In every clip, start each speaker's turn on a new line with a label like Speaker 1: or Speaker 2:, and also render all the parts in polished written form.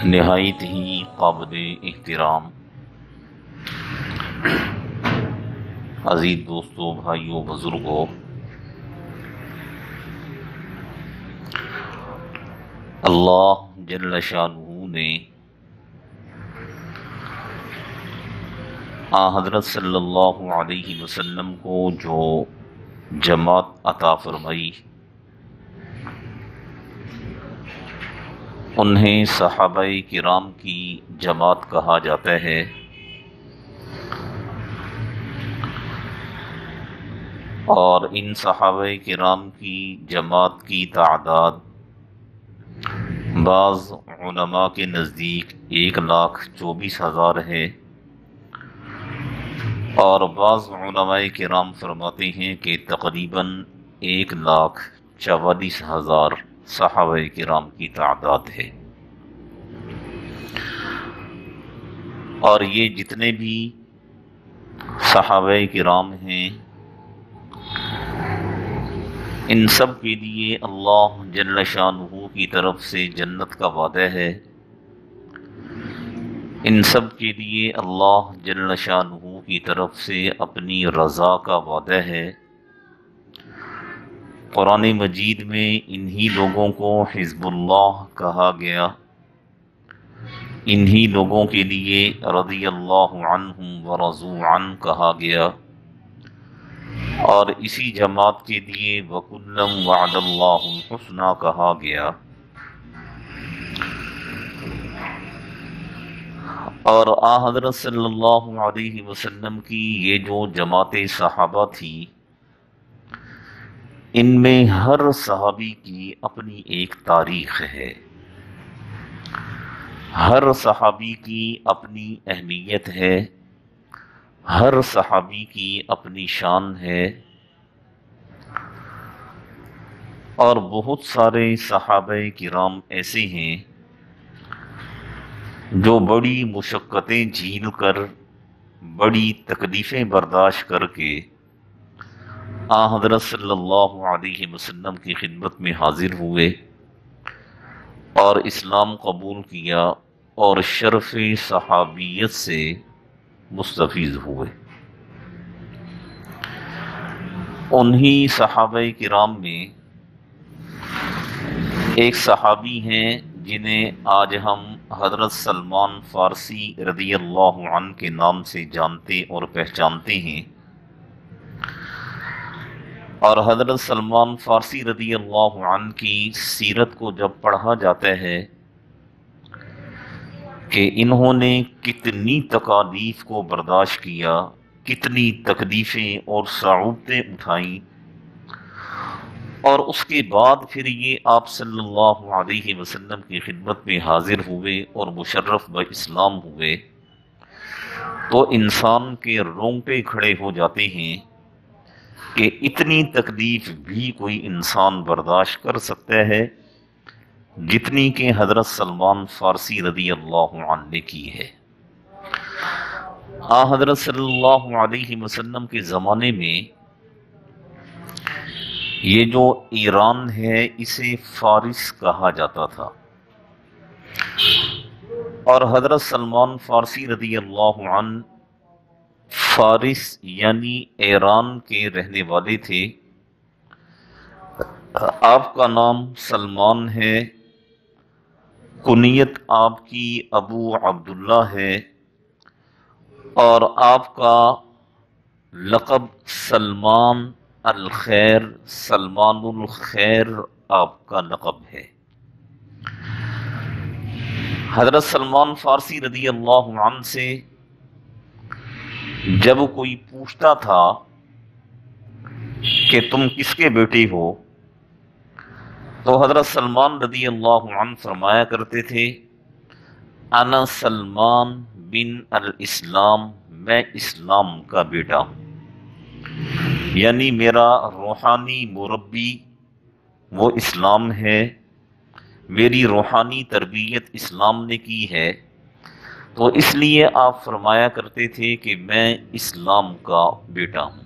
Speaker 1: نہایت ہی قابل احترام عزیز دوستوں، بھائیوں، بزرگوں، اللہ جل شانہ نے حضرت صلی اللہ علیہ وسلم کو جو جماعت عطا فرمائی، انہیں صحابہ کرام کی جماعت کہا جاتا ہے، اور ان صحابہ کرام کی جماعت کی تعداد بعض علماء کے نزدیک 1,24,000 ہے، اور بعض علماء کرام فرماتے ہیں کہ تقریباً 1,44,000 صحابہ کرام کی تعداد ہے۔ اور یہ جتنے بھی صحابہ کرام ہیں، ان سب کے لیے اللہ جل شانہ کی طرف سے جنت کا وعدہ ہے، ان سب کے لیے اللہ جل شانہ کی طرف سے اپنی رضا کا وعدہ ہے۔ قرآن مجید میں انہی لوگوں کو حزب اللہ کہا گیا، انہی لوگوں کے لیے رضی اللہ عنہم ورضوا عنہ کہا گیا، اور اسی جماعت کے لیے وَكُلًّا وَعَدَ اللَّهُ الْحُسْنَى کہا گیا۔ اور حضرت صلی اللہ علیہ وسلم کی یہ جو جماعت صحابہ تھی، ان میں ہر صحابی کی اپنی ایک تاریخ ہے، ہر صحابی کی اپنی اہمیت ہے، ہر صحابی کی اپنی شان ہے، اور بہت سارے صحابہ کرام ایسے ہیں جو بڑی مشقتیں جھیل کر، بڑی تکلیفیں برداشت کر کے حضرت صلی اللہ علیہ وسلم کی خدمت میں حاضر ہوئے اور اسلام قبول کیا اور شرف صحابیت سے مستفیض ہوئے۔ انہی صحابہ کرام میں ایک صحابی ہیں جنہیں آج ہم حضرت سلمان فارسی رضی اللہ عنہ کے نام سے جانتے اور پہچانتے ہیں، اور حضرت سلمان فارسی رضی اللہ عنہ کی سیرت کو جب پڑھا جاتا ہے کہ انہوں نے کتنی تکالیف کو برداشت کیا، کتنی تکلیفیں اور صعوبتیں اٹھائیں، اور اس کے بعد پھر یہ آپ صلی اللہ علیہ وسلم کی خدمت میں حاضر ہوئے اور مشرف باسلام ہوئے، تو انسان کے رونگٹے کھڑے ہو جاتے ہیں کہ اتنی تکلیف بھی کوئی انسان برداشت کر سکتا ہے جتنی کہ حضرت سلمان فارسی رضی اللہ عنہ نے کی ہے۔ حضرت صلی اللہ علیہ وسلم کے زمانے میں یہ جو ایران ہے اسے فارس کہا جاتا تھا، اور حضرت سلمان فارسی رضی اللہ عنہ فارس یعنی ایران کے رہنے والے تھے۔ آپ کا نام سلمان ہے، کنیت آپ کی ابو عبداللہ ہے، اور آپ کا لقب سلمان الخیر، سلمان الخیر آپ کا لقب ہے۔ حضرت سلمان فارسی رضی اللہ عنہ سے جب کوئی پوچھتا تھا کہ تم کس کے بیٹے ہو، تو حضرت سلمان رضی اللہ عنہ فرمایا کرتے تھے انا سلمان بن الاسلام، میں اسلام کا بیٹا ہوں، یعنی میرا روحانی مربی وہ اسلام ہے، میری روحانی تربیت اسلام نے کی ہے، تو اس لیے آپ فرمایا کرتے تھے کہ میں اسلام کا بیٹا ہوں۔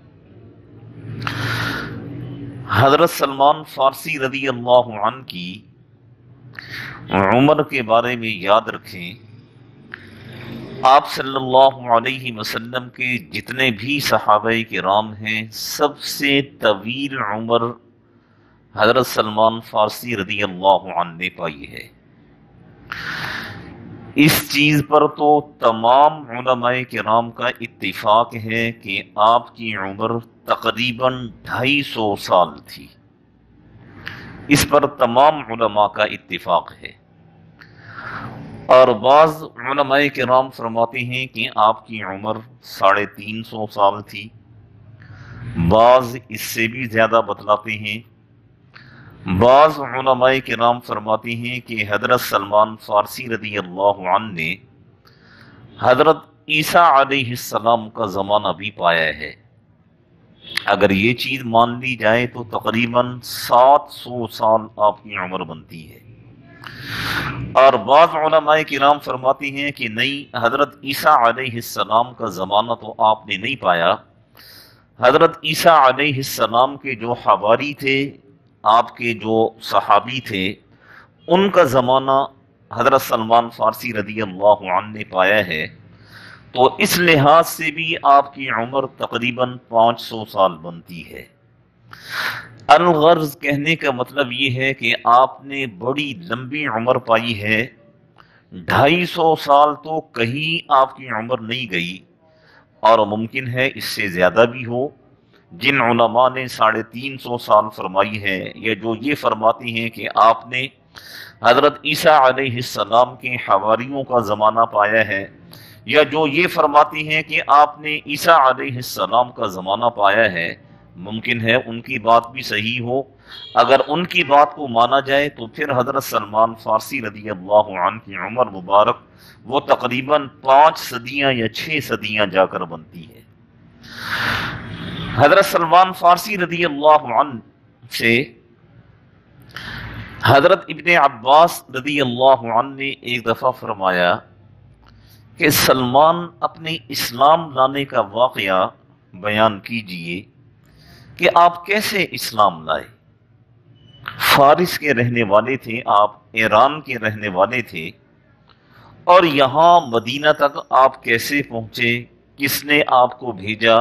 Speaker 1: حضرت سلمان فارسی رضی اللہ عنہ کی عمر کے بارے میں یاد رکھیں، آپ صلی اللہ علیہ وسلم کے جتنے بھی صحابہ کرام ہیں، سب سے طویل عمر حضرت سلمان فارسی رضی اللہ عنہ نے پائی ہے۔ اس چیز پر تو تمام علماء کرام کا اتفاق ہے کہ آپ کی عمر تقریباً 250 سال تھی۔ اس پر تمام علماء کا اتفاق ہے، اور بعض علماء کرام فرماتے ہیں کہ آپ کی عمر 350 سال تھی، بعض اس سے بھی زیادہ بتلاتے ہیں۔ بعض علماء کرام فرماتے ہیں کہ حضرت سلمان فارسی رضی اللہ عنہ نے حضرت عیسیٰ علیہ السلام کا زمانہ بھی پایا ہے۔ اگر یہ چیز مان لی جائے تو تقریباً 700 سال آپ کی عمر بنتی ہے۔ اور بعض علماء کرام فرماتے ہیں کہ نہیں، حضرت عیسیٰ علیہ السلام کا زمانہ تو آپ نے نہیں پایا، حضرت عیسیٰ علیہ السلام کے جو حواری تھے، آپ کے جو صحابی تھے، ان کا زمانہ حضرت سلمان فارسی رضی اللہ عنہ نے پایا ہے، تو اس لحاظ سے بھی آپ کی عمر تقریباً 500 سال بنتی ہے۔ الغرض کہنے کا مطلب یہ ہے کہ آپ نے بڑی لمبی عمر پائی ہے۔ 250 سال تو کہیں آپ کی عمر نہیں گئی، اور ممکن ہے اس سے زیادہ بھی ہو۔ جن علماء نے 350 سال فرمائی ہے، یا جو یہ فرماتی ہیں کہ آپ نے حضرت عیسیٰ علیہ السلام کے حواریوں کا زمانہ پایا ہے، یا جو یہ فرماتی ہیں کہ آپ نے عیسیٰ علیہ السلام کا زمانہ پایا ہے، ممکن ہے ان کی بات بھی صحیح ہو۔ اگر ان کی بات کو مانا جائے تو پھر حضرت سلمان فارسی رضی اللہ عنہ کی عمر مبارک وہ تقریباً 5 صدیاں یا 6 صدیاں جا کر بنتی ہے۔ حضرت سلمان فارسی رضی اللہ عنہ سے حضرت ابن عباس رضی اللہ عنہ نے ایک دفعہ فرمایا کہ سلمان اپنے اسلام لانے کا واقعہ بیان کیجئے کہ آپ کیسے اسلام لائے۔ فارس کے رہنے والے تھے آپ، ایران کے رہنے والے تھے، اور یہاں مدینہ تک آپ کیسے پہنچے، کس نے آپ کو بھیجا،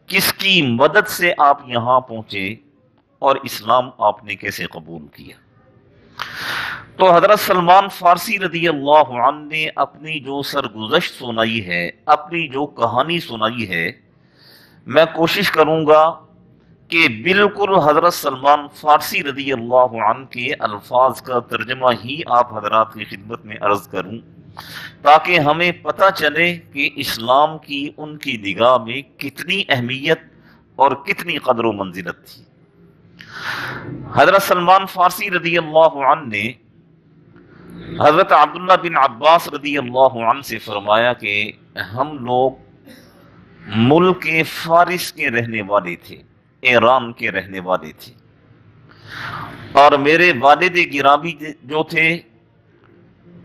Speaker 1: کس کی مدد سے آپ یہاں پہنچے، اور اسلام آپ نے کیسے قبول کیا۔ تو حضرت سلمان فارسی رضی اللہ عنہ نے اپنی جو سرگزشت سنائی ہے، اپنی جو کہانی سنائی ہے، میں کوشش کروں گا کہ بالکل حضرت سلمان فارسی رضی اللہ عنہ کے الفاظ کا ترجمہ ہی آپ حضرات کی خدمت میں عرض کروں، تاکہ ہمیں پتہ چلے کہ اسلام کی ان کی نگاہ میں کتنی اہمیت اور کتنی قدر و منزلت تھی۔ حضرت سلمان فارسی رضی اللہ عنہ نے حضرت عبداللہ بن عباس رضی اللہ عنہ سے فرمایا کہ ہم لوگ ملک فارس کے رہنے والے تھے، ایران کے رہنے والے تھے، اور میرے والد گرامی جو تھے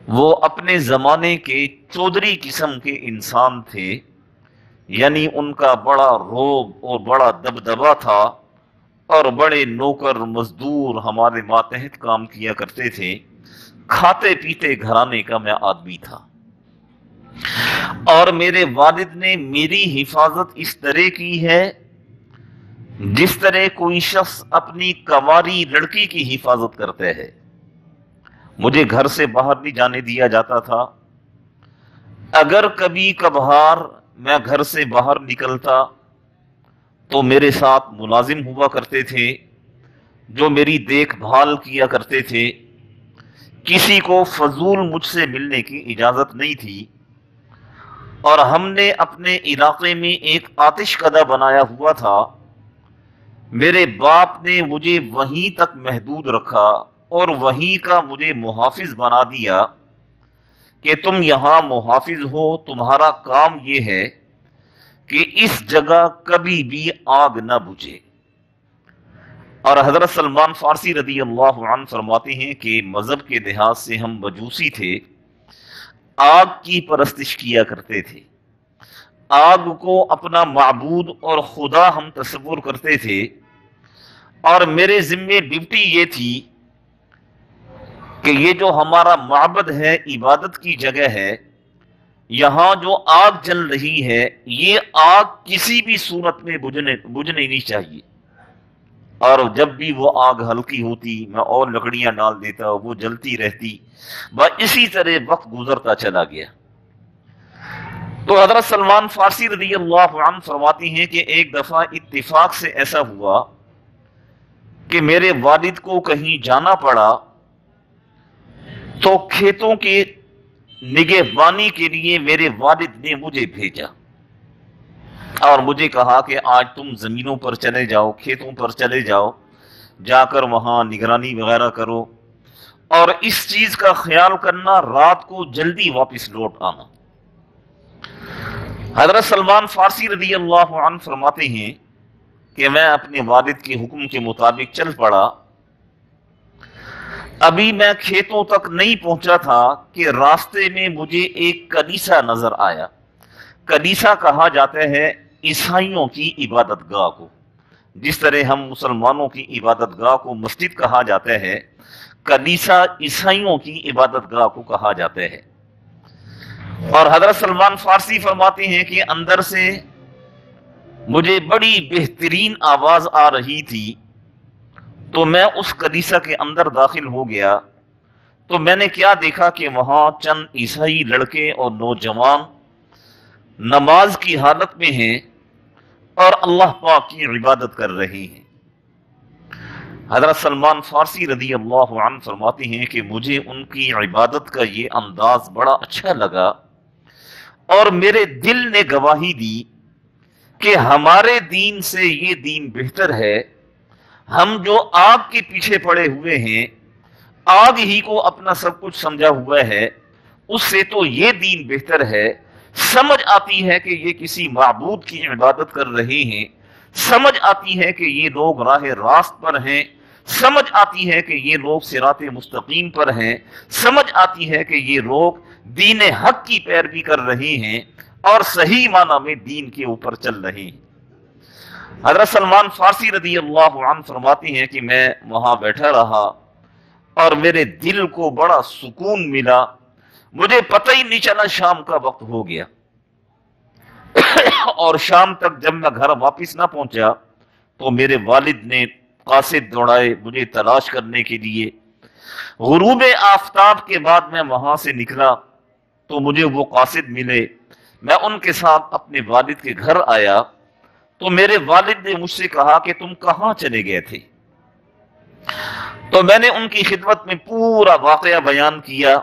Speaker 1: وہ اپنے زمانے کے چودھری قسم کے انسان تھے، یعنی ان کا بڑا روب اور بڑا دبدبا تھا، اور بڑے نوکر مزدور ہمارے ماتحت کام کیا کرتے تھے۔ کھاتے پیتے گھرانے کا میں آدمی تھا، اور میرے والد نے میری حفاظت اس طرح کی ہے جس طرح کوئی شخص اپنی کنواری لڑکی کی حفاظت کرتے ہے۔ مجھے گھر سے باہر نہیں جانے دیا جاتا تھا۔ اگر کبھی کبھار میں گھر سے باہر نکلتا تو میرے ساتھ ملازم ہوا کرتے تھے جو میری دیکھ بھال کیا کرتے تھے۔ کسی کو فضول مجھ سے ملنے کی اجازت نہیں تھی، اور ہم نے اپنے علاقے میں ایک آتش کدہ بنایا ہوا تھا۔ میرے باپ نے مجھے وہیں تک محدود رکھا اور وہیں کا مجھے محافظ بنا دیا کہ تم یہاں محافظ ہو، تمہارا کام یہ ہے کہ اس جگہ کبھی بھی آگ نہ بجھے۔ اور حضرت سلمان فارسی رضی اللہ عنہ فرماتے ہیں کہ مذہب کے لحاظ سے ہم مجوسی تھے، آگ کی پرستش کیا کرتے تھے، آگ کو اپنا معبود اور خدا ہم تصور کرتے تھے، اور میرے ذمے ڈیوٹی یہ تھی کہ یہ جو ہمارا معبد ہے، عبادت کی جگہ ہے، یہاں جو آگ جل رہی ہے، یہ آگ کسی بھی صورت میں بجھنے نہیں چاہیے، اور جب بھی وہ آگ ہلکی ہوتی میں اور لکڑیاں ڈال دیتا، وہ جلتی رہتی، بس اسی طرح وقت گزرتا چلا گیا۔ تو حضرت سلمان فارسی رضی اللہ عنہ فرماتی ہیں کہ ایک دفعہ اتفاق سے ایسا ہوا کہ میرے والد کو کہیں جانا پڑا، تو کھیتوں کے نگہبانی کے لیے میرے والد نے مجھے بھیجا اور مجھے کہا کہ آج تم زمینوں پر چلے جاؤ، کھیتوں پر چلے جاؤ، جا کر وہاں نگرانی وغیرہ کرو، اور اس چیز کا خیال کرنا رات کو جلدی واپس لوٹ آنا۔ حضرت سلمان فارسی رضی اللہ عنہ فرماتے ہیں کہ میں اپنے والد کے حکم کے مطابق چل پڑا۔ ابھی میں کھیتوں تک نہیں پہنچا تھا کہ راستے میں مجھے ایک کنیسہ نظر آیا۔ کنیسہ کہا جاتا ہے عیسائیوں کی عبادت گاہ کو، جس طرح ہم مسلمانوں کی عبادت گاہ کو مسجد کہا جاتا ہے، کنیسہ عیسائیوں کی عبادت گاہ کو کہا جاتا ہے۔ اور حضرت سلمان فارسی فرماتے ہیں کہ اندر سے مجھے بڑی بہترین آواز آ رہی تھی، تو میں اس کنیسہ کے اندر داخل ہو گیا، تو میں نے کیا دیکھا کہ وہاں چند عیسائی لڑکے اور نوجوان نماز کی حالت میں ہیں اور اللہ پاک کی عبادت کر رہے ہیں۔ حضرت سلمان فارسی رضی اللہ عنہ فرماتے ہیں کہ مجھے ان کی عبادت کا یہ انداز بڑا اچھا لگا، اور میرے دل نے گواہی دی کہ ہمارے دین سے یہ دین بہتر ہے۔ ہم جو آگ کے پیچھے پڑے ہوئے ہیں، آگ ہی کو اپنا سب کچھ سمجھا ہوا ہے، اس سے تو یہ دین بہتر ہے۔ سمجھ آتی ہے کہ یہ کسی معبود کی عبادت کر رہے ہیں، سمجھ آتی ہے کہ یہ لوگ راہ راست پر ہیں، سمجھ آتی ہے کہ یہ لوگ صراط مستقیم پر ہیں، سمجھ آتی ہے کہ یہ لوگ دین حق کی پیروی کر رہے ہیں اور صحیح معنی میں دین کے اوپر چل رہے ہیں۔ حضرت سلمان فارسی رضی اللہ عنہ فرماتے ہیں کہ میں وہاں بیٹھا رہا اور میرے دل کو بڑا سکون ملا، مجھے پتہ ہی نہیں چلا شام کا وقت ہو گیا۔ اور شام تک جب میں گھر واپس نہ پہنچا تو میرے والد نے قاصد دوڑائے مجھے تلاش کرنے کے لیے۔ غروب آفتاب کے بعد میں وہاں سے نکلا تو مجھے وہ قاصد ملے، میں ان کے ساتھ اپنے والد کے گھر آیا تو میرے والد نے مجھ سے کہا کہ تم کہاں چلے گئے تھے؟ تو میں نے ان کی خدمت میں پورا واقعہ بیان کیا،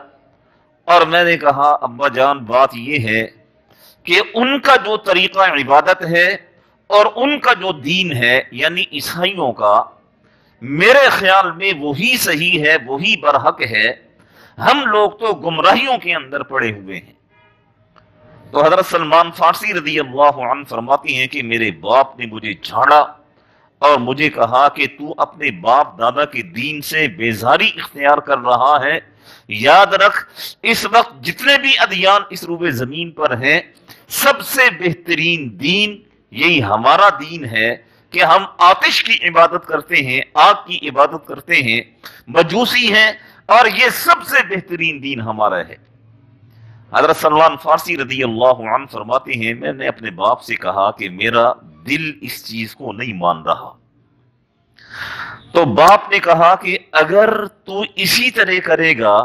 Speaker 1: اور میں نے کہا ابا جان بات یہ ہے کہ ان کا جو طریقہ عبادت ہے اور ان کا جو دین ہے یعنی عیسائیوں کا، میرے خیال میں وہی صحیح ہے، وہی برحق ہے، ہم لوگ تو گمراہیوں کے اندر پڑے ہوئے ہیں۔ تو حضرت سلمان فارسی رضی اللہ عنہ فرماتی ہیں کہ میرے باپ نے مجھے جھاڑا اور مجھے کہا کہ تو اپنے باپ دادا کے دین سے بیزاری اختیار کر رہا ہے، یاد رکھ اس وقت جتنے بھی ادیان اس روبے زمین پر ہیں، سب سے بہترین دین یہی ہمارا دین ہے کہ ہم آتش کی عبادت کرتے ہیں، آگ کی عبادت کرتے ہیں، مجوسی ہیں، اور یہ سب سے بہترین دین ہمارا ہے۔ حضرت سلمان فارسی رضی اللہ عنہ فرماتے ہیں میں نے اپنے باپ سے کہا کہ میرا دل اس چیز کو نہیں مان رہا۔ تو باپ نے کہا کہ اگر تو اسی طرح کرے گا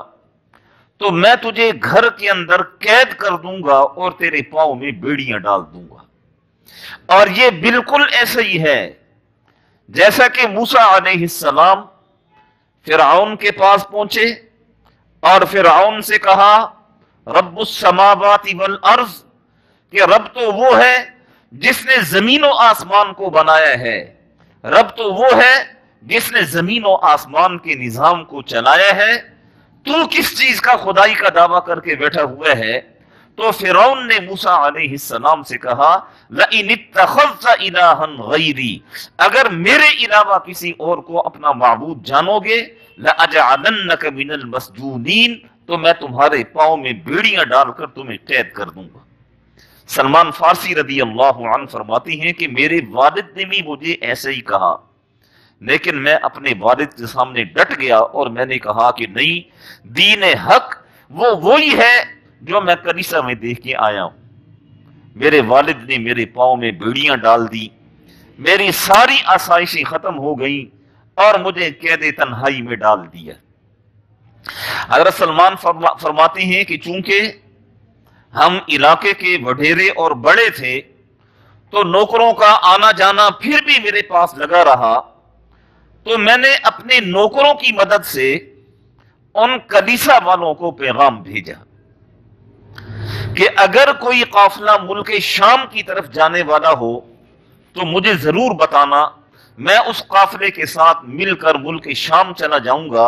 Speaker 1: تو میں تجھے گھر کے اندر قید کر دوں گا اور تیرے پاؤں میں بیڑیاں ڈال دوں گا۔ اور یہ بالکل ایسا ہی ہے جیسا کہ موسیٰ علیہ السلام فرعون کے پاس پہنچے اور فرعون سے کہا رب السماوات والارض، کہ رب تو وہ ہے جس نے زمین و آسمان کو بنایا ہے، رب تو وہ ہے جس نے زمین و آسمان کے نظام کو چلایا ہے، تو کس چیز کا خدائی کا دعویٰ کر کے بیٹھا ہوا ہے؟ تو فرعون نے موسیٰ علیہ السلام سے کہا لَإِنِ اتَّخَذْتَ إِلَٰهًا غَيْرِي، اگر میرے علاوہ کسی اور کو اپنا معبود جانو گے لَأَجْعَلَنَّكَ مِنَ الْمَسْجُونِينَ، تو میں تمہارے پاؤں میں بیڑیاں ڈال کر تمہیں قید کر دوں گا۔ سلمان فارسی رضی اللہ عنہ فرماتی ہیں کہ میرے والد نے بھی مجھے ایسے ہی کہا، لیکن میں اپنے والد کے سامنے ڈٹ گیا اور میں نے کہا کہ نہیں، دین حق وہ وہی ہے جو میں کلیسا میں دیکھ کے آیا ہوں۔ میرے والد نے میرے پاؤں میں بیڑیاں ڈال دی، میری ساری آسائشیں ختم ہو گئیں اور مجھے قید تنہائی میں ڈال دیا۔ حضرت سلمان فرماتے ہیں کہ چونکہ ہم علاقے کے وڈیرے اور بڑے تھے تو نوکروں کا آنا جانا پھر بھی میرے پاس لگا رہا، تو میں نے اپنے نوکروں کی مدد سے ان کلیسا والوں کو پیغام بھیجا کہ اگر کوئی قافلہ ملک شام کی طرف جانے والا ہو تو مجھے ضرور بتانا، میں اس قافلے کے ساتھ مل کر ملک شام چلا جاؤں گا،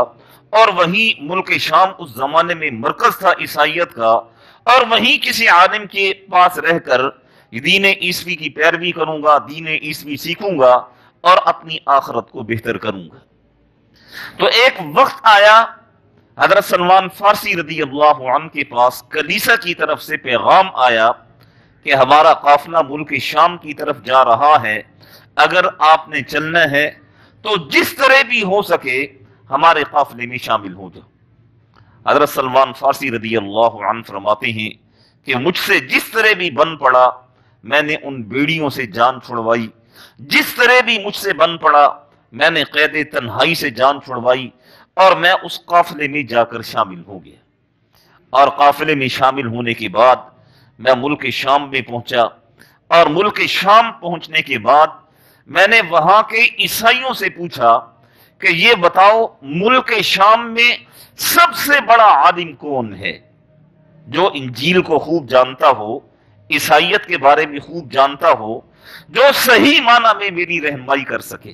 Speaker 1: اور وہیں ملک شام اس زمانے میں مرکز تھا عیسائیت کا، اور وہیں کسی عالم کے پاس رہ کر دین عیسوی کی پیروی کروں گا، دین عیسوی سیکھوں گا اور اپنی آخرت کو بہتر کروں گا۔ تو ایک وقت آیا حضرت سلمان فارسی رضی اللہ عنہ کے پاس کلیسا کی طرف سے پیغام آیا کہ ہمارا قافلہ ملک شام کی طرف جا رہا ہے، اگر آپ نے چلنا ہے تو جس طرح بھی ہو سکے ہمارے قافلے میں شامل ہو جاؤ۔ حضرت سلمان فارسی رضی اللہ عنہ فرماتے ہیں کہ مجھ سے جس طرح بھی بن پڑا میں نے ان بیڑیوں سے جان چھڑوائی، جس طرح بھی مجھ سے بن پڑا میں نے قید تنہائی سے جان چھڑوائی، اور میں اس قافلے میں جا کر شامل ہو گیا۔ اور قافلے میں شامل ہونے کے بعد میں ملک شام میں پہنچا، اور ملک شام پہنچنے کے بعد میں نے وہاں کے عیسائیوں سے پوچھا کہ یہ بتاؤ ملک شام میں سب سے بڑا عالم کون ہے جو انجیل کو خوب جانتا ہو، عیسائیت کے بارے میں خوب جانتا ہو، جو صحیح معنی میں میری رہنمائی کر سکے۔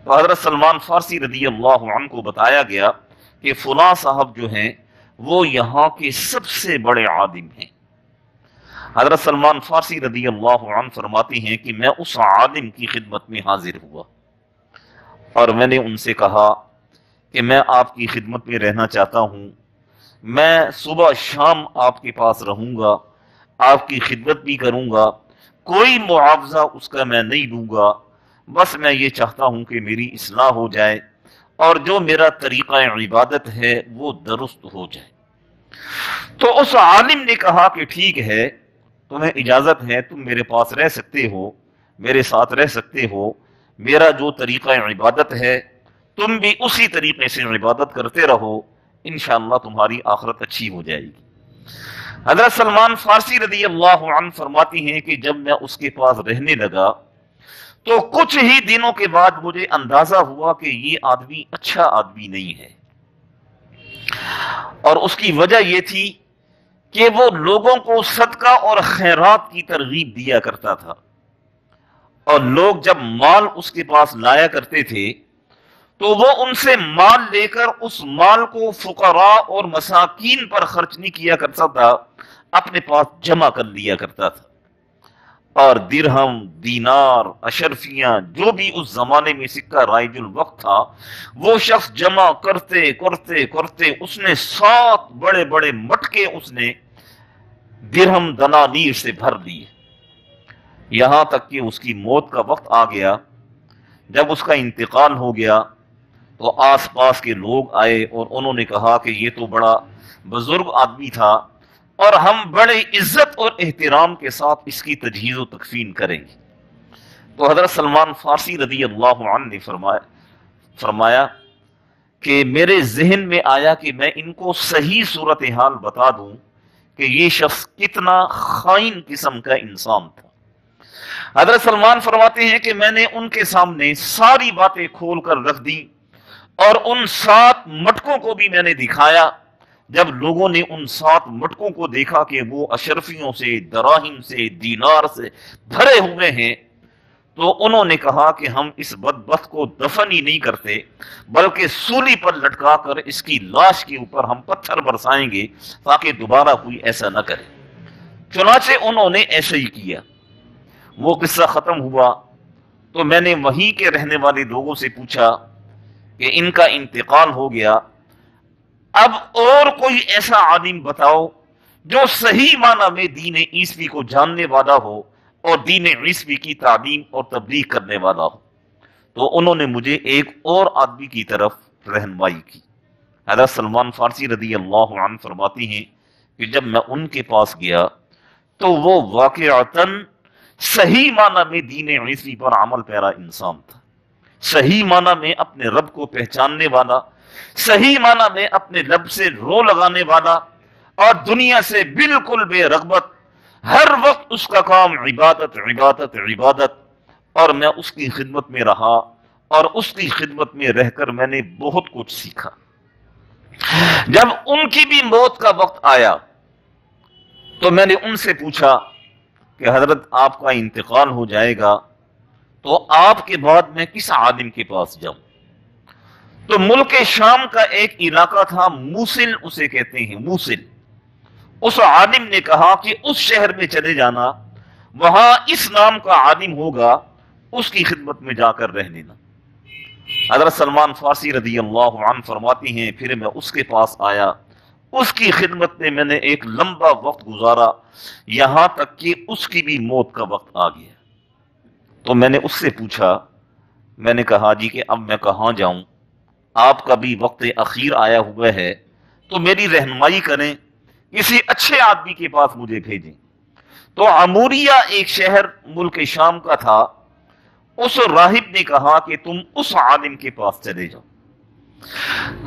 Speaker 1: تو حضرت سلمان فارسی رضی اللہ عنہ کو بتایا گیا کہ فلاں صاحب جو ہیں وہ یہاں کے سب سے بڑے عالم ہیں۔ حضرت سلمان فارسی رضی اللہ عنہ فرماتے ہیں کہ میں اس عالم کی خدمت میں حاضر ہوا اور میں نے ان سے کہا کہ میں آپ کی خدمت میں رہنا چاہتا ہوں، میں صبح شام آپ کے پاس رہوں گا، آپ کی خدمت بھی کروں گا، کوئی معاوضہ اس کا میں نہیں لوں گا، بس میں یہ چاہتا ہوں کہ میری اصلاح ہو جائے اور جو میرا طریقہ عبادت ہے وہ درست ہو جائے۔ تو اس عالم نے کہا کہ ٹھیک ہے، تمہیں اجازت ہے، تم میرے پاس رہ سکتے ہو، میرے ساتھ رہ سکتے ہو، میرا جو طریقہ عبادت ہے تم بھی اسی طریقے سے عبادت کرتے رہو، انشاءاللہ تمہاری آخرت اچھی ہو جائے گی۔ حضرت سلمان فارسی رضی اللہ عنہ فرماتی ہیں کہ جب میں اس کے پاس رہنے لگا تو کچھ ہی دنوں کے بعد مجھے اندازہ ہوا کہ یہ آدمی اچھا آدمی نہیں ہے، اور اس کی وجہ یہ تھی کہ وہ لوگوں کو صدقہ اور خیرات کی ترغیب دیا کرتا تھا، اور لوگ جب مال اس کے پاس لایا کرتے تھے تو وہ ان سے مال لے کر اس مال کو فقراء اور مساکین پر خرچ نہیں کیا کرتا تھا، اپنے پاس جمع کر لیا کرتا تھا۔ اور درہم، دینار، اشرفیاں، جو بھی اس زمانے میں سکہ رائج الوقت تھا، وہ شخص جمع کرتے کرتے کرتے اس نے 7 بڑے بڑے مٹکے اس نے درہم دنانیر سے بھر لیے، یہاں تک کہ اس کی موت کا وقت آ گیا۔ جب اس کا انتقال ہو گیا تو آس پاس کے لوگ آئے اور انہوں نے کہا کہ یہ تو بڑا بزرگ آدمی تھا اور ہم بڑے عزت اور احترام کے ساتھ اس کی تجہیز و تکفین کریں گے۔ تو حضرت سلمان فارسی رضی اللہ عنہ نے فرمایا کہ میرے ذہن میں آیا کہ میں ان کو صحیح صورتحال بتا دوں کہ یہ شخص کتنا خائن قسم کا انسان تھا۔ حضرت سلمان فرماتے ہیں کہ میں نے ان کے سامنے ساری باتیں کھول کر رکھ دی اور ان 7 مٹکوں کو بھی میں نے دکھایا۔ جب لوگوں نے ان 7 مٹکوں کو دیکھا کہ وہ اشرفیوں سے، دراہم سے، دینار سے بھرے ہوئے ہیں، تو انہوں نے کہا کہ ہم اس بدبخت کو دفن ہی نہیں کرتے بلکہ سولی پر لٹکا کر اس کی لاش کے اوپر ہم پتھر برسائیں گے تاکہ دوبارہ کوئی ایسا نہ کرے۔ چنانچہ انہوں نے ایسا ہی کیا۔ وہ قصہ ختم ہوا تو میں نے وہیں کے رہنے والے لوگوں سے پوچھا کہ ان کا انتقال ہو گیا، اب اور کوئی ایسا عالم بتاؤ جو صحیح معنی میں دین عیسوی کو جاننے والا ہو اور دین عیسوی کی تعلیم اور تبلیغ کرنے والا ہو۔ تو انہوں نے مجھے ایک اور آدمی کی طرف رہنمائی کی۔ حضرت سلمان فارسی رضی اللہ عنہ فرماتی ہیں کہ جب میں ان کے پاس گیا تو وہ واقعتاً صحیح معنی میں دین عیسوی پر عمل پیرا انسان تھا، صحیح معنی میں اپنے رب کو پہچاننے والا، صحیح معنی میں اپنے رب سے رو لگانے والا، اور دنیا سے بالکل بے رغبت، ہر وقت اس کا کام عبادت عبادت عبادت۔ اور میں اس کی خدمت میں رہا، اور اس کی خدمت میں رہ کر میں نے بہت کچھ سیکھا۔ جب ان کی بھی موت کا وقت آیا تو میں نے ان سے پوچھا کہ حضرت آپ کا انتقال ہو جائے گا تو آپ کے بعد میں کس عالم کے پاس جاؤں؟ تو ملک شام کا ایک علاقہ تھا، موصل اسے کہتے ہیں، موصل۔ اس عالم نے کہا کہ اس شہر میں چلے جانا، وہاں اس نام کا عالم ہوگا، اس کی خدمت میں جا کر رہ لینا۔ حضرت سلمان فارسی رضی اللہ عنہ فرماتی ہیں پھر میں اس کے پاس آیا، اس کی خدمت میں نے ایک لمبا وقت گزارا، یہاں تک کہ اس کی بھی موت کا وقت آ گیا۔ تو میں نے اس سے پوچھا، میں نے کہا جی کہ اب میں کہاں جاؤں؟ آپ کا بھی وقت اخیر آیا ہوا ہے تو میری رہنمائی کریں، کسی اچھے آدمی کے پاس مجھے بھیجیں۔ تو عموریہ ایک شہر ملک شام کا تھا، اس راہب نے کہا کہ تم اس عالم کے پاس چلے جاؤ۔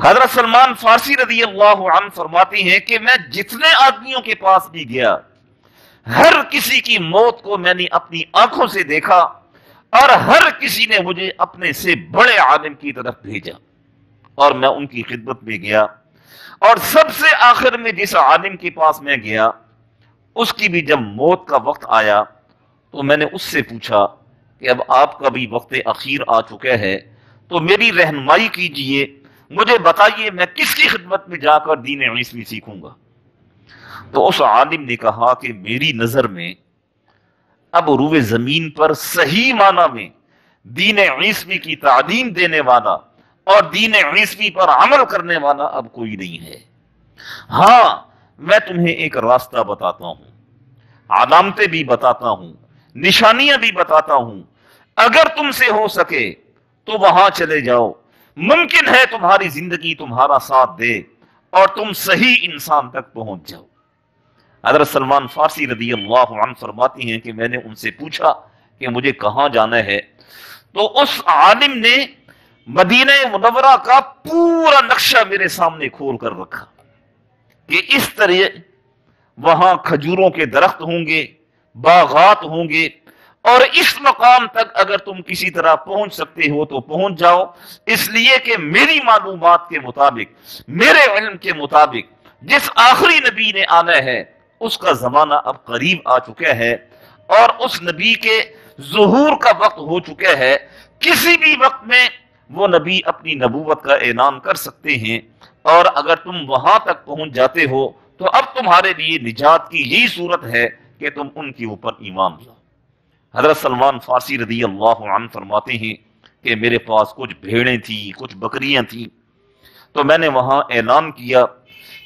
Speaker 1: حضرت سلمان فارسی رضی اللہ عنہ فرماتی ہیں کہ میں جتنے آدمیوں کے پاس بھی گیا، ہر کسی کی موت کو میں نے اپنی آنکھوں سے دیکھا، اور ہر کسی نے مجھے اپنے سے بڑے عالم کی طرف بھیجا، اور میں ان کی خدمت میں گیا۔ اور سب سے آخر میں جس عالم کے پاس میں گیا، اس کی بھی جب موت کا وقت آیا تو میں نے اس سے پوچھا کہ اب آپ کا بھی وقت اخیر آ چکا ہے تو میری رہنمائی کیجئے، مجھے بتائیے میں کس کی خدمت میں جا کر دین عیسوی سیکھوں گا۔ تو اس عالم نے کہا کہ میری نظر میں اب روئے زمین پر صحیح معنی میں دین عیسوی کی تعلیم دینے والا اور دین عیسوی پر عمل کرنے والا اب کوئی نہیں ہے۔ ہاں، میں تمہیں ایک راستہ بتاتا ہوں، علامتیں بھی بتاتا ہوں، نشانیاں بھی بتاتا ہوں، اگر تم سے ہو سکے تو وہاں چلے جاؤ، ممکن ہے تمہاری زندگی تمہارا ساتھ دے اور تم صحیح انسان تک پہنچ جاؤ۔ حضرت سلمان فارسی رضی اللہ عنہ فرماتی ہیں کہ میں نے ان سے پوچھا کہ مجھے کہاں جانا ہے، تو اس عالم نے مدینہ منورہ کا پورا نقشہ میرے سامنے کھول کر رکھا کہ اس طرح وہاں کھجوروں کے درخت ہوں گے، باغات ہوں گے، اور اس مقام تک اگر تم کسی طرح پہنچ سکتے ہو تو پہنچ جاؤ، اس لیے کہ میری معلومات کے مطابق، میرے علم کے مطابق جس آخری نبی نے آنا ہے اس کا زمانہ اب قریب آ چکا ہے، اور اس نبی کے ظہور کا وقت ہو چکا ہے۔ کسی بھی وقت میں وہ نبی اپنی نبوت کا اعلان کر سکتے ہیں، اور اگر تم وہاں تک پہنچ جاتے ہو تو اب تمہارے لیے نجات کی یہی صورت ہے کہ تم ان کے اوپر ایمان لاؤ۔ حضرت سلمان فارسی رضی اللہ عنہ فرماتے ہیں کہ میرے پاس کچھ بھیڑیں تھیں، کچھ بکریاں تھیں، تو میں نے وہاں اعلان کیا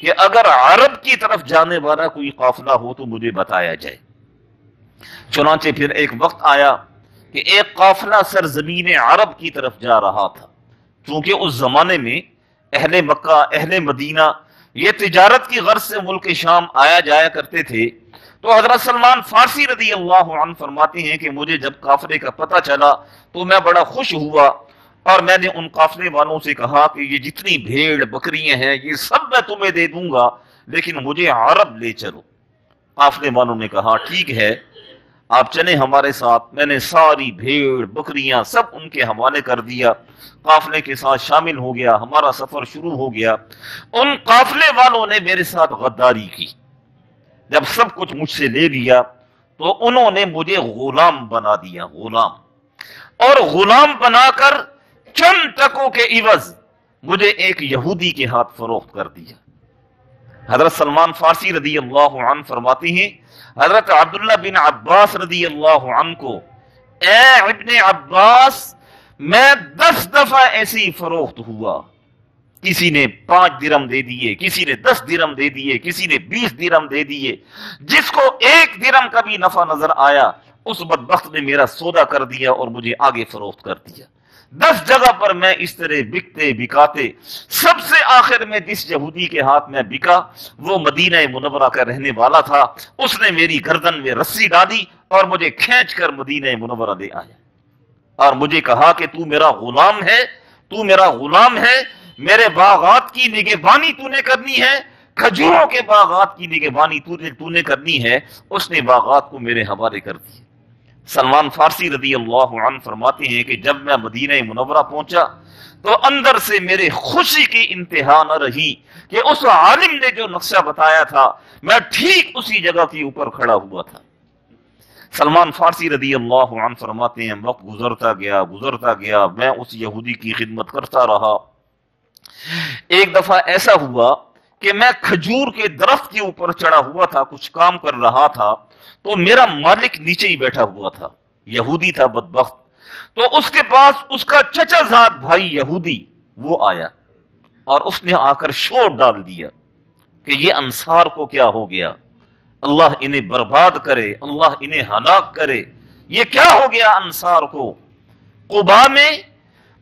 Speaker 1: کہ اگر عرب کی طرف جانے والا کوئی قافلہ ہو تو مجھے بتایا جائے۔ چنانچہ پھر ایک وقت آیا کہ ایک قافلہ سرزمین عرب کی طرف جا رہا تھا، چونکہ اس زمانے میں اہل مکہ، اہل مدینہ یہ تجارت کی غرض سے ملک شام آیا جایا کرتے تھے۔ تو حضرت سلمان فارسی رضی اللہ عنہ فرماتے ہیں کہ مجھے جب قافلے کا پتہ چلا تو میں بڑا خوش ہوا، اور میں نے ان قافلے والوں سے کہا کہ یہ جتنی بھیڑ بکریاں ہیں یہ سب میں تمہیں دے دوں گا، لیکن مجھے عرب لے چلو۔ قافلے والوں نے کہا ٹھیک ہے، آپ چلیں ہمارے ساتھ۔ میں نے ساری بھیڑ بکریاں سب ان کے حوالے کر دیا، قافلے کے ساتھ شامل ہو گیا، ہمارا سفر شروع ہو گیا۔ ان قافلے والوں نے میرے ساتھ غداری کی، جب سب کچھ مجھ سے لے لیا تو انہوں نے مجھے غلام بنا دیا، غلام، اور غلام بنا کر چند ٹکوں کے عوض مجھے ایک یہودی کے ہاتھ فروخت کر دیا۔ حضرت سلمان فارسی رضی اللہ عنہ فرماتے ہیں حضرت عبداللہ بن عباس رضی اللہ عنہ کو، اے ابن عباس، میں 10 دفعہ ایسی فروخت ہوا، کسی نے 5 درہم دے دیے، کسی نے 10 درہم دے دیے، کسی نے 20 درہم دے دیے، جس کو 1 درہم کا بھی نفع نظر آیا اس بدبخت نے میرا سودا کر دیا اور مجھے آگے فروخت کر دیا۔ 10 جگہ پر میں اس طرح بکتے بکاتے سب سے آخر میں جس یہودی کے ہاتھ میں بکا وہ مدینہ منورہ کا رہنے والا تھا. اس نے میری گردن میں رسی ڈالی اور مجھے کھینچ کر مدینہ منورہ لے آیا اور مجھے کہا کہ تو میرا غلام ہے, تو میرا غلام ہے, میرے باغات کی نگہبانی تو نے کرنی ہے, کھجوروں کے باغات کی نگہبانی تو نے کرنی ہے. اس نے باغات کو میرے حوالے کر دی. سلمان فارسی رضی اللہ عنہ فرماتے ہیں کہ جب میں مدینہ منورہ پہنچا تو اندر سے میرے خوشی کی انتہا نہ رہی کہ اس عالم نے جو نقشہ بتایا تھا میں ٹھیک اسی جگہ کے اوپر کھڑا ہوا تھا. سلمان فارسی رضی اللہ عنہ فرماتے ہیں وقت گزرتا گیا میں اس یہودی کی خدمت کرتا رہا. ایک دفعہ ایسا ہوا کہ میں کھجور کے درخت کے اوپر چڑھا ہوا تھا, کچھ کام کر رہا تھا, تو میرا مالک نیچے ہی بیٹھا ہوا تھا, یہودی تھا بدبخت. تو اس کے پاس اس کا چچا زاد بھائی یہودی وہ آیا اور اس نے آ کر شور ڈال دیا کہ یہ انصار کو کیا ہو گیا, اللہ انہیں برباد کرے, اللہ انہیں ہلاک کرے, یہ کیا ہو گیا انصار کو. قباء میں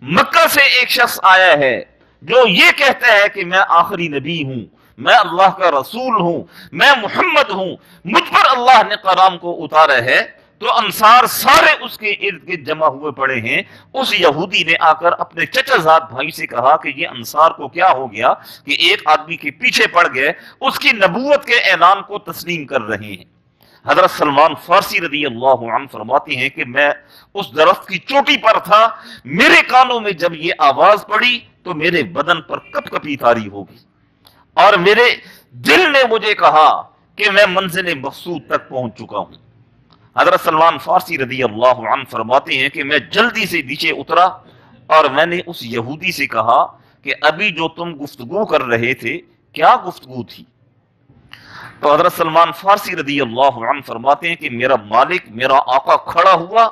Speaker 1: مکہ سے ایک شخص آیا ہے جو یہ کہتا ہے کہ میں آخری نبی ہوں, میں اللہ کا رسول ہوں, میں محمد ہوں, مجھ پر اللہ نے کلام کو اتارا ہے. تو انصار سارے اس کے ارد گرد جمع ہوئے پڑے ہیں. اس یہودی نے آ کر اپنے چچا زاد بھائی سے کہا کہ یہ انصار کو کیا ہو گیا کہ ایک آدمی کے پیچھے پڑ گئے, اس کی نبوت کے اعلان کو تسلیم کر رہے ہیں. حضرت سلمان فارسی رضی اللہ عنہ فرماتے ہیں کہ میں اس درخت کی چوٹی پر تھا, میرے کانوں میں جب یہ آواز پڑی تو میرے بدن پر کپ کپی طاری ہوگی اور میرے دل نے مجھے کہا کہ میں منزل مقصود تک پہنچ چکا ہوں. حضرت سلمان فارسی رضی اللہ عنہ فرماتے ہیں کہ میں جلدی سے نیچے اترا اور میں نے اس یہودی سے کہا کہ ابھی جو تم گفتگو کر رہے تھے کیا گفتگو تھی. تو حضرت سلمان فارسی رضی اللہ عنہ فرماتے ہیں کہ میرا مالک, میرا آقا کھڑا ہوا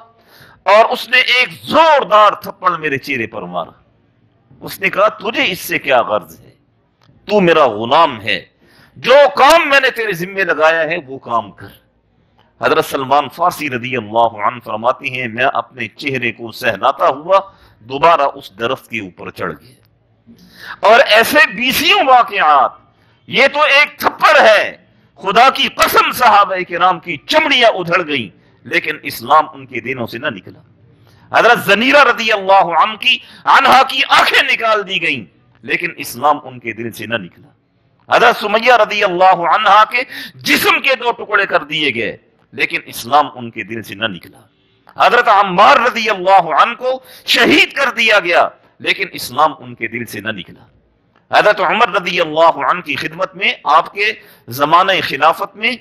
Speaker 1: اور اس نے ایک زوردار تھپڑ میرے چہرے پر مارا. اس نے کہا تجھے اس سے کیا غرض ہے, تو میرا غلام ہے, جو کام میں نے تیرے ذمے لگایا ہے وہ کام کر. حضرت سلمان فارسی رضی اللہ عنہ فرماتے ہیں میں اپنے چہرے کو سہلاتا ہوا دوبارہ اس درخت کے اوپر چڑھ گیا. اور ایسے 20 واقعات, یہ تو ایک تھپڑ ہے, خدا کی قسم صحابہ کرام کی چمڑیاں ادھڑ گئیں لیکن اسلام ان کے دینوں سے نہ نکلا. حضرت زنیرہ رضی اللہ عنہا کی آنکھیں نکال دی گئیں لیکن اسلام ان کے دل سے نہ نکلا. حضرت سمیہ رضی اللہ عنہا کے جسم کے 2 ٹکڑے کر دیے گئے لیکن اسلام ان کے دل سے نہ نکلا. حضرت عمار رضی اللہ عنہ کو شہید کر دیا گیا لیکن اسلام ان کے دل سے نہ نکلا. حضرت عمر رضی اللہ عنہ کی خدمت میں, آپ کے زمانہ خلافت میں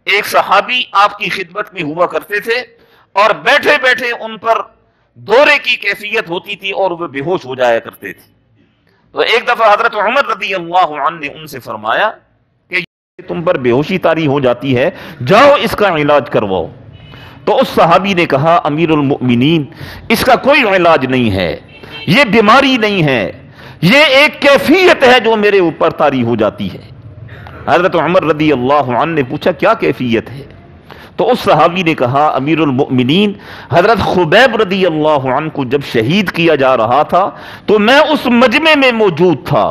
Speaker 1: ایک صحابی آپ کی خدمت میں ہوا کرتے تھے اور بیٹھے بیٹھے ان پر دورے کی کیفیت ہوتی تھی اور وہ بے ہوش ہو جایا کرتے تھے. تو ایک دفعہ حضرت عمر رضی اللہ عنہ نے ان سے فرمایا کہ تم پر بے ہوشی طاری ہو جاتی ہے, جاؤ اس کا علاج کرواؤ. تو اس صحابی نے کہا امیر المؤمنین اس کا کوئی علاج نہیں ہے, یہ بیماری نہیں ہے, یہ ایک کیفیت ہے جو میرے اوپر طاری ہو جاتی ہے. حضرت عمر رضی اللہ عنہ نے پوچھا کیا کیفیت ہے؟ تو اس صحابی نے کہا امیر المؤمنین حضرت خبیب رضی اللہ عنہ کو جب شہید کیا جا رہا تھا تو میں اس مجمع میں موجود تھا.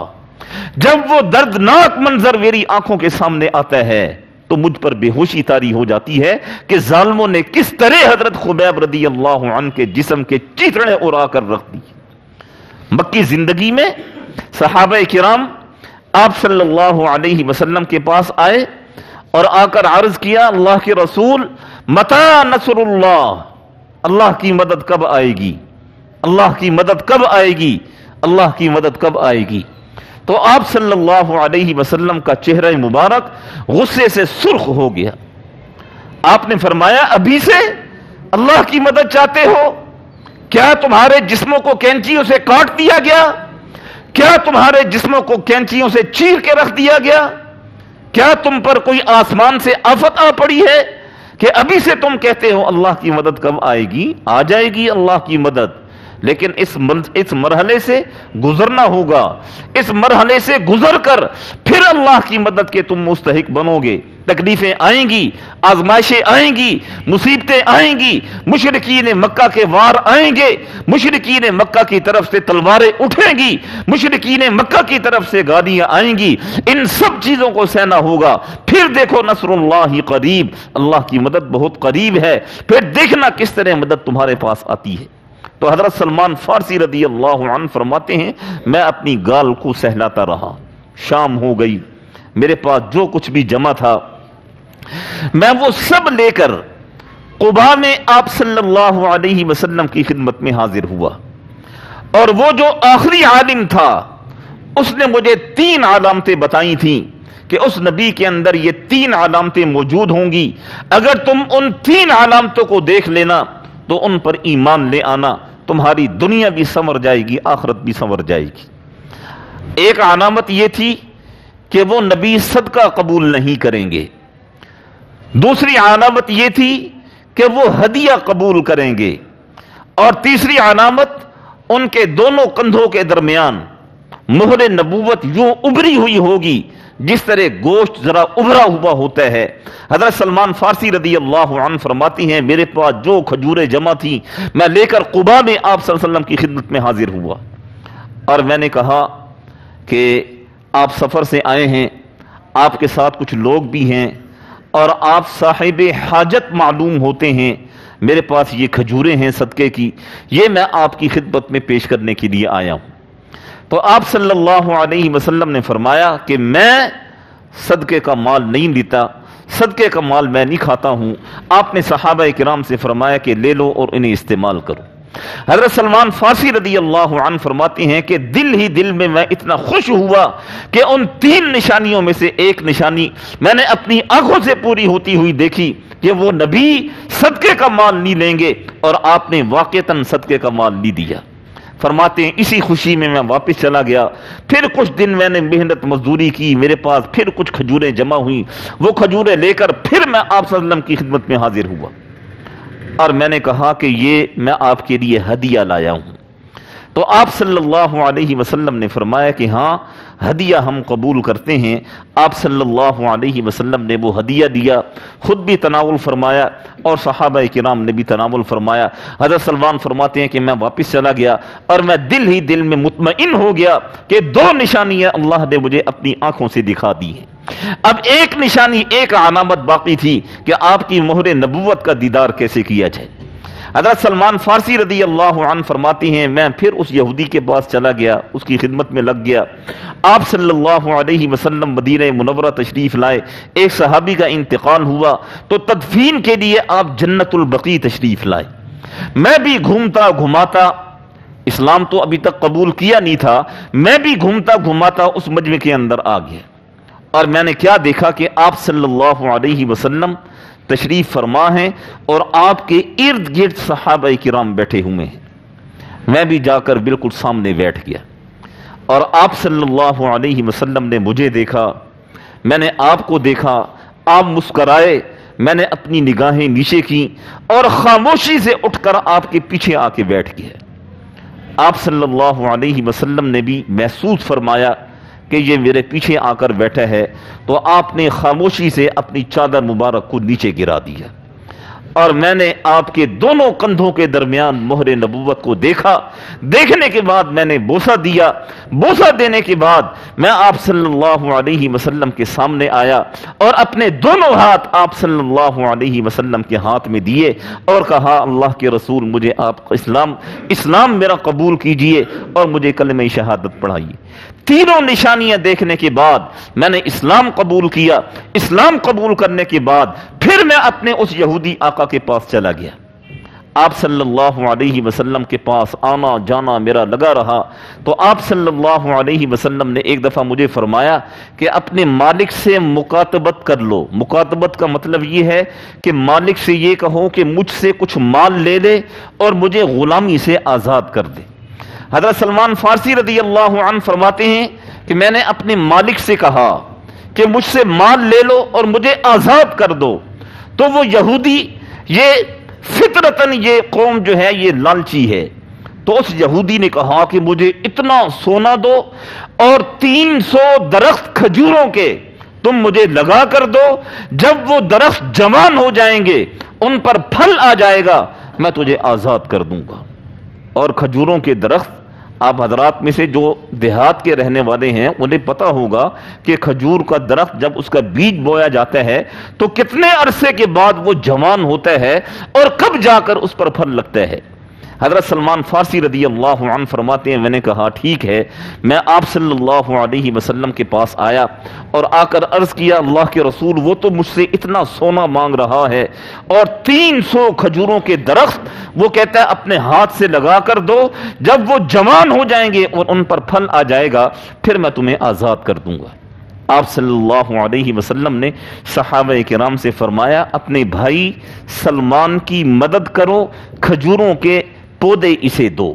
Speaker 1: جب وہ دردناک منظر میری آنکھوں کے سامنے آتا ہے تو مجھ پر بے ہوشی طاری ہو جاتی ہے کہ ظالموں نے کس طرح حضرت خبیب رضی اللہ عنہ کے جسم کے چیتڑے اڑا کر رکھ دی. مکی زندگی میں صحابہ کرام آپ صلی اللہ علیہ وسلم کے پاس آئے اور آ کر عرض کیا اللہ کے رسول متی نصر اللہ, اللہ کی مدد کب آئے گی, اللہ کی مدد کب آئے گی, اللہ کی مدد کب آئے گی. تو آپ صلی اللہ علیہ وسلم کا چہرہ مبارک غصے سے سرخ ہو گیا. آپ نے فرمایا ابھی سے اللہ کی مدد چاہتے ہو؟ کیا تمہارے جسموں کو کینچیوں سے کاٹ دیا گیا؟ کیا تمہارے جسموں کو کینچیوں سے چیر کے رکھ دیا گیا؟ کیا تم پر کوئی آسمان سے آفت آ پڑی ہے کہ ابھی سے تم کہتے ہو اللہ کی مدد کب آئے گی؟ آ جائے گی اللہ کی مدد, لیکن اس مرحلے سے گزرنا ہوگا. اس مرحلے سے گزر کر پھر اللہ کی مدد کے تم مستحق بنوگے۔ تکلیفیں آئیں گی، آزمائشیں آئیں گی، مصیبتیں آئیں گی، مشرکین مکہ کے وار آئیں گے، مشرکین مکہ کی طرف سے تلواریں اٹھیں گی، مشرکین مکہ کی طرف سے گالیاں آئیں گی، ان سب چیزوں کو سہنا ہوگا۔ پھر دیکھو نصر اللہ قریب، اللہ کی مدد بہت قریب ہے، پھر دیکھنا کس طرح مدد تمہارے پاس آتی ہے۔ تو حضرت سلمان فارسی رضی اللہ عنہ فرماتے ہیں میں اپنی گال کو سہلاتا رہا، شام ہو گئی، میرے پاس جو کچھ بھی جمع تھا میں وہ سب لے کر قباء میں آپ صلی اللہ علیہ وسلم کی خدمت میں حاضر ہوا، اور وہ جو آخری عالم تھا اس نے مجھے 3 علامتیں بتائی تھیں کہ اس نبی کے اندر یہ 3 علامتیں موجود ہوں گی، اگر تم ان 3 علامتوں کو دیکھ لینا تو ان پر ایمان لے آنا، تمہاری دنیا بھی سنور جائے گی، آخرت بھی سنور جائے گی۔ ایک علامت یہ تھی کہ وہ نبی صدقہ قبول نہیں کریں گے، دوسری علامت یہ تھی کہ وہ ہدیہ قبول کریں گے، اور تیسری علامت ان کے دونوں کندھوں کے درمیان مہر نبوت یوں ابری ہوئی ہوگی جس طرح گوشت ذرا ابھرا ہوا ہوتا ہے۔ حضرت سلمان فارسی رضی اللہ عنہ فرماتی ہیں میرے پاس جو کھجوریں جمع تھیں میں لے کر قباء میں آپ صلی اللہ علیہ وسلم کی خدمت میں حاضر ہوا، اور میں نے کہا کہ آپ سفر سے آئے ہیں، آپ کے ساتھ کچھ لوگ بھی ہیں اور آپ صاحب حاجت معلوم ہوتے ہیں، میرے پاس یہ کھجوریں ہیں صدقے کی، یہ میں آپ کی خدمت میں پیش کرنے کے لیے آیا ہوں۔ تو آپ صلی اللہ علیہ وسلم نے فرمایا کہ میں صدقے کا مال نہیں لیتا، صدقے کا مال میں نہیں کھاتا ہوں۔ آپ نے صحابہ کرام سے فرمایا کہ لے لو اور انہیں استعمال کرو۔ حضرت سلمان فارسی رضی اللہ عنہ فرماتے ہیں کہ دل ہی دل میں اتنا خوش ہوا کہ ان 3 نشانیوں میں سے ایک نشانی میں نے اپنی آنکھوں سے پوری ہوتی ہوئی دیکھی کہ وہ نبی صدقے کا مال نہیں لیں گے، اور آپ نے واقعتاً صدقے کا مال نہیں دیا۔ فرماتے ہیں اسی خوشی میں واپس چلا گیا، پھر کچھ دن میں نے محنت مزدوری کی، میرے پاس پھر کچھ کھجوریں جمع ہوئیں، وہ کھجوریں لے کر پھر میں آپ صلی اللہ علیہ وسلم کی خدمت میں حاضر ہوا، اور میں نے کہا کہ یہ میں آپ کے لیے ہدیہ لایا ہوں۔ تو آپ صلی اللہ علیہ وسلم نے فرمایا کہ ہاں ہدیہ ہم قبول کرتے ہیں۔ آپ صلی اللہ علیہ وسلم نے وہ ہدیہ دیا، خود بھی تناول فرمایا اور صحابہ کرام نے بھی تناول فرمایا۔ حضرت سلمان فرماتے ہیں کہ میں واپس چلا گیا اور میں دل ہی دل میں مطمئن ہو گیا کہ 2 نشانیاں اللہ نے مجھے اپنی آنکھوں سے دکھا دی ہیں۔ اب ایک نشانی، ایک علامت باقی تھی کہ آپ کی مہر نبوت کا دیدار کیسے کیا جائے۔ حضرت سلمان فارسی رضی اللہ عنہ فرماتی ہیں میں پھر اس یہودی کے پاس چلا گیا، اس کی خدمت میں لگ گیا۔ آپ صلی اللہ علیہ وسلم مدینہ منورہ تشریف لائے، ایک صحابی کا انتقال ہوا تو تدفین کے لیے آپ جنت البقیع تشریف لائے۔ میں بھی گھومتا گھماتا، اسلام تو ابھی تک قبول کیا نہیں تھا، میں بھی گھومتا گھماتا اس مجمع کے اندر آ گیا، اور میں نے کیا دیکھا کہ آپ صلی اللہ علیہ وسلم تشریف فرما ہیں اور آپ کے ارد گرد صحابہ کرام بیٹھے ہوئے ہیں۔ میں بھی جا کر بالکل سامنے بیٹھ گیا، اور آپ صلی اللہ علیہ وسلم نے مجھے دیکھا، میں نے آپ کو دیکھا، آپ مسکرائے، میں نے اپنی نگاہیں نیچے کی اور خاموشی سے اٹھ کر آپ کے پیچھے آ کے بیٹھ گیا۔ آپ صلی اللہ علیہ وسلم نے بھی محسوس فرمایا کہ یہ میرے پیچھے آ کر بیٹھا ہے، تو آپ نے خاموشی سے اپنی چادر مبارک کو نیچے گرا دیا، اور میں نے آپ کے دونوں کندھوں کے درمیان مہر نبوت کو دیکھا۔ دیکھنے کے بعد میں نے بوسہ دیا، بوسہ دینے کے بعد میں آپ صلی اللہ علیہ وسلم کے سامنے آیا اور اپنے دونوں ہاتھ آپ صلی اللہ علیہ وسلم کے ہاتھ میں دیے اور کہا اللہ کے رسول مجھے آپ اسلام میرا قبول کیجئے اور مجھے کلمہ شہادت پڑھائیے۔ تینوں نشانیاں دیکھنے کے بعد میں نے اسلام قبول کیا۔ اسلام قبول کرنے کے بعد پھر میں اپنے اس یہودی آقا کے پاس چلا گیا۔ آپ صلی اللہ علیہ وسلم کے پاس آنا جانا میرا لگا رہا، تو آپ صلی اللہ علیہ وسلم نے ایک دفعہ مجھے فرمایا کہ اپنے مالک سے مکاتبت کر لو۔ مکاتبت کا مطلب یہ ہے کہ مالک سے یہ کہو کہ مجھ سے کچھ مال لے لے اور مجھے غلامی سے آزاد کر دے۔ حضرت سلمان فارسی رضی اللہ عنہ فرماتے ہیں کہ میں نے اپنے مالک سے کہا کہ مجھ سے مال لے لو اور مجھے آزاد کر دو، تو وہ یہودی، یہ فطرتاً یہ قوم جو ہے یہ لالچی ہے، تو اس یہودی نے کہا کہ مجھے اتنا سونا دو اور 300 درخت کھجوروں کے تم مجھے لگا کر دو، جب وہ درخت جوان ہو جائیں گے، ان پر پھل آ جائے گا، میں تجھے آزاد کر دوں گا۔ اور کھجوروں کے درخت، آپ حضرات میں سے جو دیہات کے رہنے والے ہیں انہیں پتا ہوگا کہ کھجور کا درخت جب اس کا بیج بویا جاتا ہے تو کتنے عرصے کے بعد وہ جوان ہوتا ہے اور کب جا کر اس پر پھل لگتا ہے۔ حضرت سلمان فارسی رضی اللہ عنہ فرماتے ہیں، میں نے کہا ٹھیک ہے، میں آپ صلی اللہ علیہ وسلم کے پاس آیا اور آ کر عرض کیا، اللہ کے رسول وہ تو مجھ سے اتنا سونا مانگ رہا ہے اور 300 کھجوروں کے درخت وہ کہتا ہے اپنے ہاتھ سے لگا کر دو، جب وہ جوان ہو جائیں گے اور ان پر پھل آ جائے گا پھر میں تمہیں آزاد کر دوں گا۔ آپ صلی اللہ علیہ وسلم نے صحابہ کرام سے فرمایا، اپنے بھائی سلمان کی مدد کرو، کھجوروں کے پودے اسے دو۔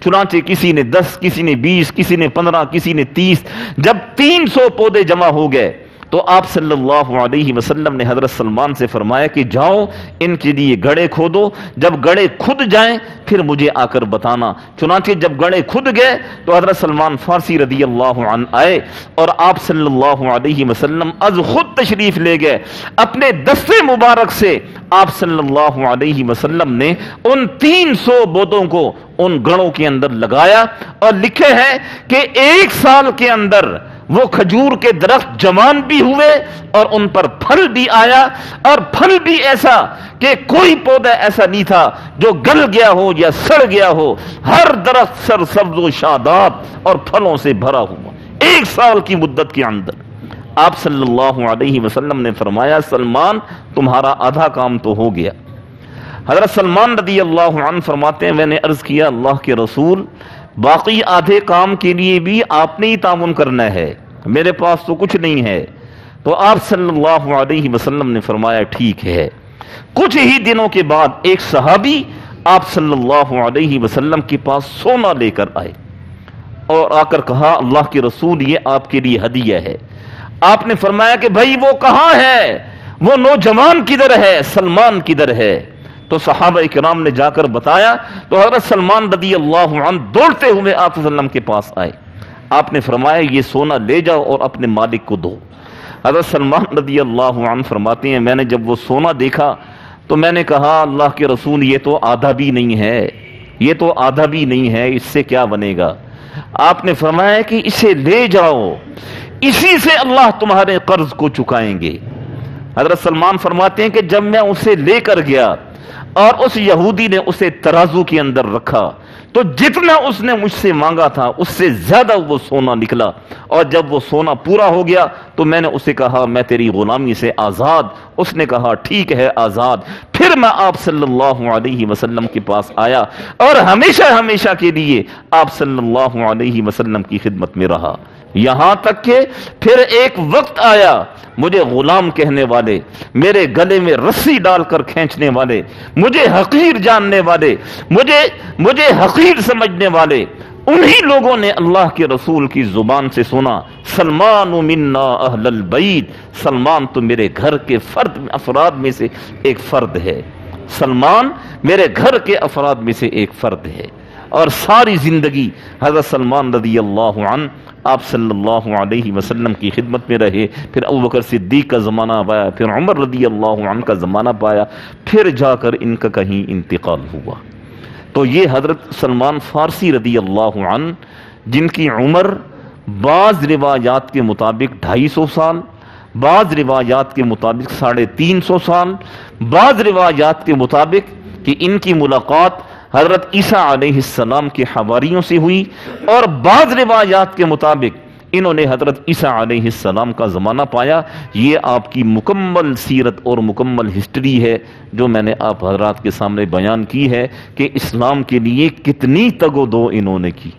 Speaker 1: چنانچہ کسی نے 10، کسی نے 20، کسی نے 15، کسی نے 30، جب 300 پودے جمع ہو گئے تو آپ صلی اللہ علیہ وسلم نے حضرت سلمان سے فرمایا کہ جاؤ ان کے لیے گڑھے کھودو، جب گڑھے کھد جائیں پھر مجھے آ کر بتانا۔ چنانچہ جب گڑھے کھد گئے تو حضرت سلمان فارسی رضی اللہ عنہ آئے اور آپ صلی اللہ علیہ وسلم از خود تشریف لے گئے، اپنے دستے مبارک سے آپ صلی اللہ علیہ وسلم نے ان 300 پودوں کو ان گڑھوں کے اندر لگایا، اور لکھے ہے کہ 1 سال کے اندر وہ کھجور کے درخت جوان بھی ہوئے اور ان پر پھل بھی آیا، اور پھل بھی ایسا کہ کوئی پودا ایسا نہیں تھا جو گل گیا ہو یا سڑ گیا ہو، ہر درخت سرسبز و شاداب اور پھلوں سے بھرا ہوا 1 سال کی مدت کے اندر۔ آپ صلی اللہ علیہ وسلم نے فرمایا، سلمان تمہارا آدھا کام تو ہو گیا۔ حضرت سلمان رضی اللہ عنہ فرماتے ہیں، میں نے عرض کیا اللہ کے رسول باقی آدھے کام کے لیے بھی آپ نے ہی تعاون کرنا ہے، میرے پاس تو کچھ نہیں ہے۔ تو آپ صلی اللہ علیہ وسلم نے فرمایا ٹھیک ہے۔ کچھ ہی دنوں کے بعد ایک صحابی آپ صلی اللہ علیہ وسلم کے پاس سونا لے کر آئے اور آ کر کہا، اللہ کے رسول یہ آپ کے لیے ہدیہ ہے۔ آپ نے فرمایا کہ بھائی وہ کہاں ہے، وہ نوجوان کدھر ہے، سلمان کدھر ہے؟ تو صحابہ کرام نے جا کر بتایا تو حضرت سلمان رضی اللہ عنہ دوڑتے ہوئے آپ صلی اللہ علیہ وسلم کے پاس آئے۔ آپ نے فرمایا یہ سونا لے جاؤ اور اپنے مالک کو دو۔ حضرت سلمان رضی اللہ عنہ فرماتے ہیں، میں نے جب وہ سونا دیکھا تو میں نے کہا اللہ کے رسول یہ تو آدھا بھی نہیں ہے، یہ تو آدھا بھی نہیں ہے، اس سے کیا بنے گا؟ آپ نے فرمایا کہ اسے لے جاؤ، اسی سے اللہ تمہارے قرض کو چکائیں گے۔ حضرت سلمان فرماتے ہیں کہ جب میں اسے لے کر گیا اور اس یہودی نے اسے ترازو کے اندر رکھا تو جتنا اس نے مجھ سے مانگا تھا اس سے زیادہ وہ سونا نکلا، اور جب وہ سونا پورا ہو گیا تو میں نے اسے کہا میں تیری غلامی سے آزاد۔ اس نے کہا ٹھیک ہے آزاد۔ پھر میں آپ صلی اللہ علیہ وسلم کے پاس آیا اور ہمیشہ ہمیشہ کے لیے آپ صلی اللہ علیہ وسلم کی خدمت میں رہا، یہاں تک کہ پھر ایک وقت آیا مجھے غلام کہنے والے، میرے گلے میں رسی ڈال کر کھینچنے والے، مجھے حقیر جاننے والے، مجھے حقیر سمجھنے والے، انہی لوگوں نے اللہ کے رسول کی زبان سے سنا، سلمان منا اہل البیت، سلمان تو میرے گھر کے افراد میں سے ایک فرد ہے، سلمان میرے گھر کے افراد میں سے ایک فرد ہے۔ اور ساری زندگی حضرت سلمان رضی اللہ عنہ آپ صلی اللہ علیہ وسلم کی خدمت میں رہے، پھر ابوبکر صدیق کا زمانہ پایا، پھر عمر رضی اللہ عنہ کا زمانہ پایا، پھر جا کر ان کا کہیں انتقال ہوا۔ تو یہ حضرت سلمان فارسی رضی اللہ عنہ جن کی عمر بعض روایات کے مطابق 250 سال، بعض روایات کے مطابق 350 سال، بعض روایات کے مطابق کہ ان کی ملاقات حضرت عیسیٰ علیہ السلام کے حواریوں سے ہوئی، اور بعض روایات کے مطابق انہوں نے حضرت عیسیٰ علیہ السلام کا زمانہ پایا۔ یہ آپ کی مکمل سیرت اور مکمل ہسٹری ہے جو میں نے آپ حضرات کے سامنے بیان کی ہے کہ اسلام کے لیے کتنی تگ و دو انہوں نے کی،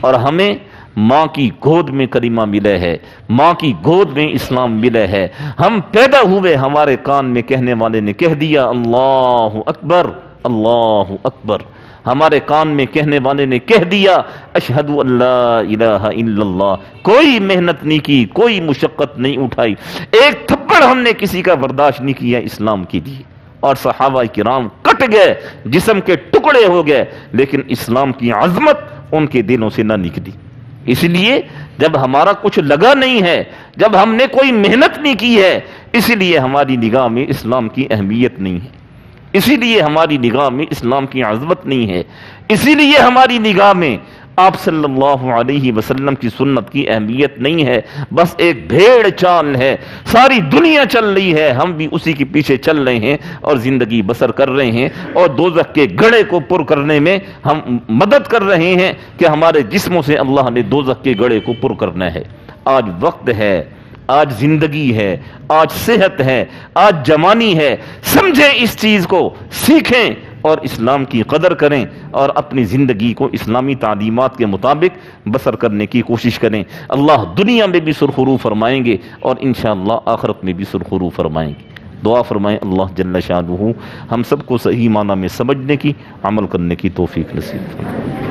Speaker 1: اور ہمیں ماں کی گود میں کلمہ ملا ہے، ماں کی گود میں اسلام ملا ہے۔ ہم پیدا ہوئے ہمارے کان میں کہنے والے نے کہہ دیا اللہ اکبر اللہ اکبر، ہمارے کان میں کہنے والے نے کہہ دیا اشہد ان لا الہ الا اللہ۔ کوئی محنت نہیں کی، کوئی مشقت نہیں اٹھائی، ایک تھپڑ ہم نے کسی کا برداشت نہیں کیا اسلام کے لیے، اور صحابہ کرام کٹ کٹ گئے، جسم کے ٹکڑے ہو گئے، لیکن اسلام کی عظمت ان کے دلوں سے نہ نکلی۔ اس لیے جب ہمارا کچھ لگا نہیں ہے، جب ہم نے کوئی محنت نہیں کی ہے، اسی لیے ہماری نگاہ میں اسلام کی اہمیت نہیں ہے، اسی لیے ہماری نگاہ میں اسلام کی عظمت نہیں ہے، اسی لیے ہماری نگاہ میں آپ صلی اللہ علیہ وسلم کی سنت کی اہمیت نہیں ہے۔ بس ایک بھیڑ چال ہے، ساری دنیا چل رہی ہے، ہم بھی اسی کے پیچھے چل رہے ہیں اور زندگی بسر کر رہے ہیں، اور دوزخ کے گڑھے کو پر کرنے میں ہم مدد کر رہے ہیں کہ ہمارے جسموں سے اللہ نے دوزخ کے گڑھے کو پر کرنا ہے۔ آج وقت ہے، آج زندگی ہے، آج صحت ہے، آج جوانی ہے، سمجھیں اس چیز کو، سیکھیں اور اسلام کی قدر کریں اور اپنی زندگی کو اسلامی تعلیمات کے مطابق بسر کرنے کی کوشش کریں۔ اللہ دنیا میں بھی سرخرو فرمائیں گے اور انشاءاللہ آخرت میں بھی سرخرو فرمائیں گے۔ دعا فرمائیں اللہ جل شانہ ہم سب کو صحیح معنی میں سمجھنے کی، عمل کرنے کی توفیق نصیب فرمائے۔